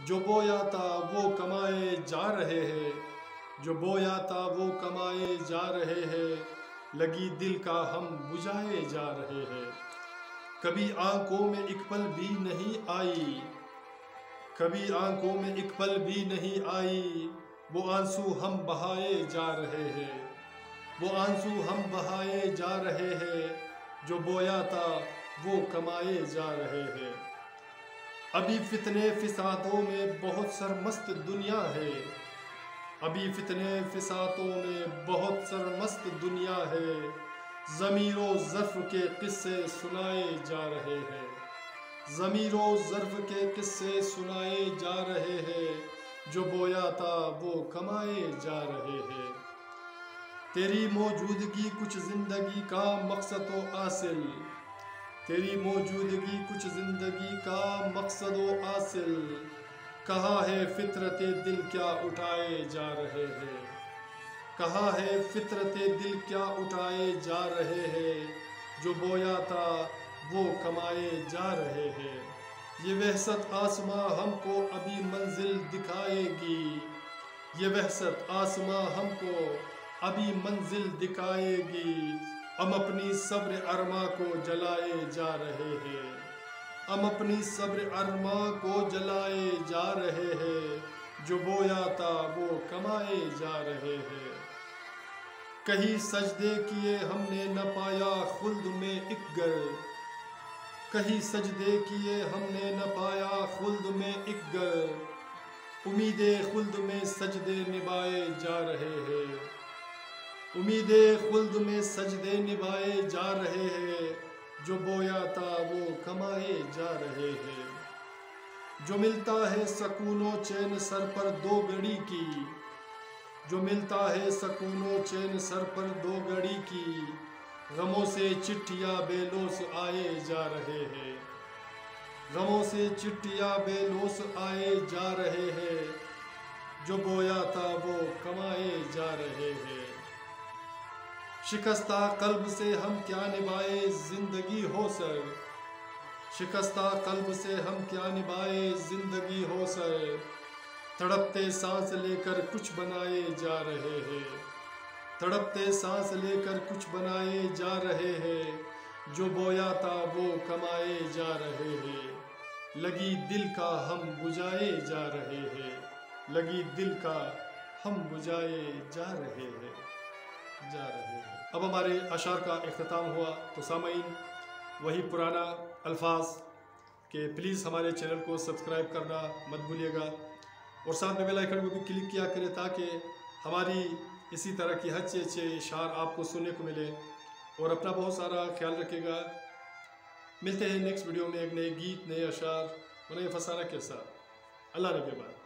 जो बोया था वो कमाए जा रहे हैं, जो बोया था वो कमाए जा रहे हैं, लगी दिल का हम बुझाए जा रहे हैं। कभी आंखों में एक पल भी नहीं आई, कभी आंखों में एक पल भी नहीं आई, वो आंसू हम बहाए जा रहे हैं, वो आंसू हम बहाए जा रहे हैं, जो बोया था वो कमाए जा रहे हैं। अभी फितने फिसादों में बहुत सरमस्त दुनिया है, अभी फितने फिसादों में बहुत सरमस्त दुनिया है, ज़मीरो ज़र्फ़ के किस्से सुनाए जा रहे हैं, ज़मीरो ज़र्फ़ के किस्से सुनाए जा रहे हैं, जो बोया था वो कमाए जा रहे हैं। तेरी मौजूदगी कुछ ज़िंदगी का मकसद व हासिल, तेरी मौजूदगी कुछ ज़िंदगी का मकसद व हासिल, कहाँ है फितरते दिल क्या उठाए जा रहे हैं, कहाँ है फितरते दिल क्या उठाए जा रहे हैं, जो बोया था वो कमाए जा रहे हैं। ये वहशत आसमां हमको अभी मंजिल दिखाएगी, ये वहशत आसमां हमको अभी मंजिल दिखाएगी, हम अपनी सब्र अरमा को जलाए जा रहे हैं, हम अपनी सब्र अरमा को जलाए जा रहे हैं, जो बोया था वो कमाए जा रहे हैं। कहीं सजदे किए हमने न पाया खुल्द में एक घर, कहीं सजदे किए हमने न पाया खुल्द में एक घर, उम्मीदे खुल्द में सजदे निभाए जा रहे हैं, उम्मीदे खुल्द में सजदे निभाए जा रहे हैं, जो बोया था वो कमाए जा रहे हैं। जो मिलता है सकूनो चैन सर पर दो घड़ी की, जो मिलता है सकूनो चैन सर पर दो घड़ी की, गमों से चिट्ठियाँ बेलोस आए जा रहे हैं, गमों से चिट्ठियाँ बेलोस आए जा रहे हैं, जो बोया था वो कमाए जा रहे हैं। शिकस्ता कल्ब से हम क्या निभाए जिंदगी हो सर, शिकस्ता कल्ब से हम क्या निभाए जिंदगी हो सर, तड़पते सांस लेकर कुछ बनाए जा रहे हैं, तड़पते सांस लेकर कुछ बनाए जा रहे हैं, जो बोया था वो कमाए जा रहे हैं, लगी दिल का हम बुझाए जा रहे हैं, लगी दिल का हम बुझाए जा रहे हैं, जा रहे हैं। अब हमारे अशार का इख्तिताम हुआ, तो सामईन वही पुराना अल्फाज कि प्लीज़ हमारे चैनल को सब्सक्राइब करना मत भूलिएगा, और साथ में बेल आइकन को भी क्लिक किया करें ताकि हमारी इसी तरह की अच्छे अच्छे इशार आपको सुनने को मिले। और अपना बहुत सारा ख्याल रखिएगा। मिलते हैं नेक्स्ट वीडियो में एक नए गीत, नए अशार और नए फसाना के साथ। अल्लाह ने के बाद।